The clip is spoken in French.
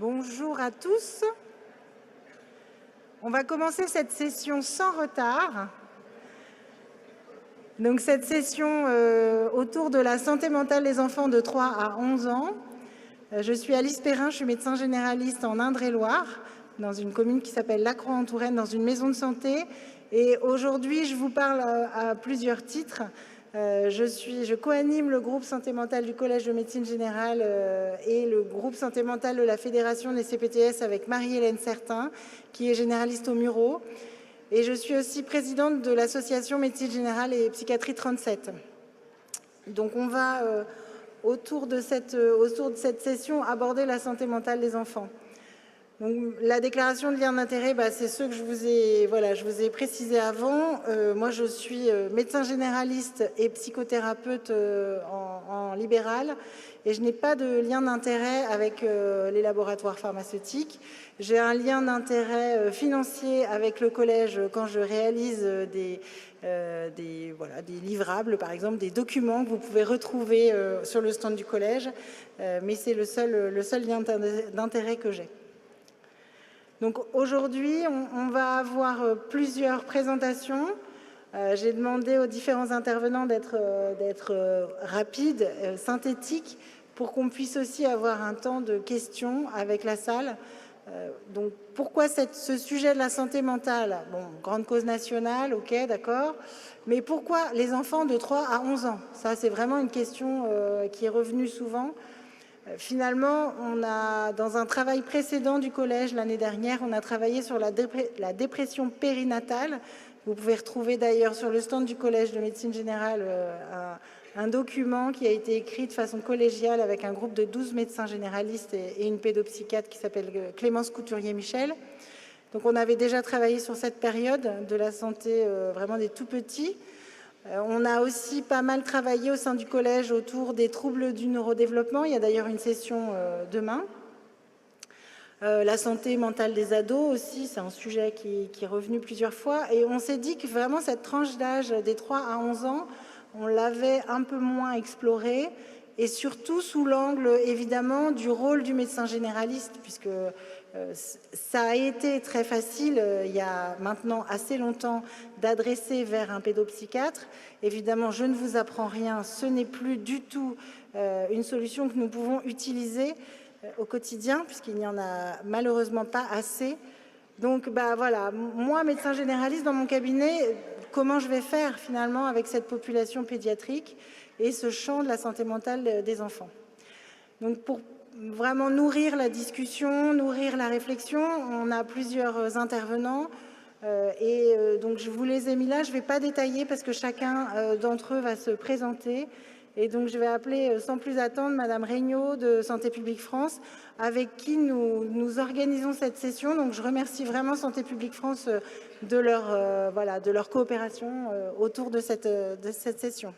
Bonjour à tous. On va commencer cette session sans retard. Donc cette session autour de la santé mentale des enfants de 3 à 11 ans. Je suis Alice Perrin, je suis médecin généraliste en Indre-et-Loire, dans une commune qui s'appelle Lacroix-en-Touraine, dans une maison de santé. Et aujourd'hui, je vous parle à plusieurs titres. Je co-anime le groupe santé mentale du Collège de médecine générale et le groupe santé mentale de la Fédération des CPTS avec Marie-Hélène Certin, qui est généraliste au Murau. Et je suis aussi présidente de l'association Médecine Générale et Psychiatrie 37. Donc on va, autour de cette session, aborder la santé mentale des enfants. Donc, la déclaration de lien d'intérêt, c'est ce que je vous ai précisé avant. Moi, je suis médecin généraliste et psychothérapeute en libéral et je n'ai pas de lien d'intérêt avec les laboratoires pharmaceutiques. J'ai un lien d'intérêt financier avec le collège quand je réalise des livrables, par exemple, des documents que vous pouvez retrouver sur le stand du collège, mais c'est le seul lien d'intérêt que j'ai. Donc aujourd'hui, on va avoir plusieurs présentations. J'ai demandé aux différents intervenants d'être rapides, synthétiques, pour qu'on puisse aussi avoir un temps de questions avec la salle. Donc pourquoi ce sujet de la santé mentale? Bon, grande cause nationale, ok, d'accord. Mais pourquoi les enfants de 3 à 11 ans? Ça, c'est vraiment une question qui est revenue souvent. Finalement, dans un travail précédent du collège l'année dernière, on a travaillé sur la dépression périnatale. Vous pouvez retrouver d'ailleurs sur le stand du collège de médecine générale un document qui a été écrit de façon collégiale avec un groupe de 12 médecins généralistes et une pédopsychiatre qui s'appelle Clémence Couturier-Michel. Donc on avait déjà travaillé sur cette période de la santé vraiment des tout-petits. On a aussi pas mal travaillé au sein du collège autour des troubles du neurodéveloppement. Il y a d'ailleurs une session demain. La santé mentale des ados aussi, c'est un sujet qui est revenu plusieurs fois. Et on s'est dit que vraiment cette tranche d'âge des 3 à 11 ans, on l'avait un peu moins explorée, et surtout sous l'angle évidemment du rôle du médecin généraliste, puisque ça a été très facile il y a maintenant assez longtemps d'adresser vers un pédopsychiatre. Évidemment, je ne vous apprends rien, ce n'est plus du tout une solution que nous pouvons utiliser au quotidien, puisqu'il n'y en a malheureusement pas assez. Donc voilà, moi, médecin généraliste dans mon cabinet, comment je vais faire finalement avec cette population pédiatrique et ce champ de la santé mentale des enfants? Donc pour vraiment nourrir la discussion, nourrir la réflexion, on a plusieurs intervenants donc je vous les ai mis là. Je ne vais pas détailler parce que chacun d'entre eux va se présenter. Et donc je vais appeler sans plus attendre Madame Regnault de Santé publique France, avec qui nous organisons cette session. Donc je remercie vraiment Santé publique France de leur coopération autour de cette session.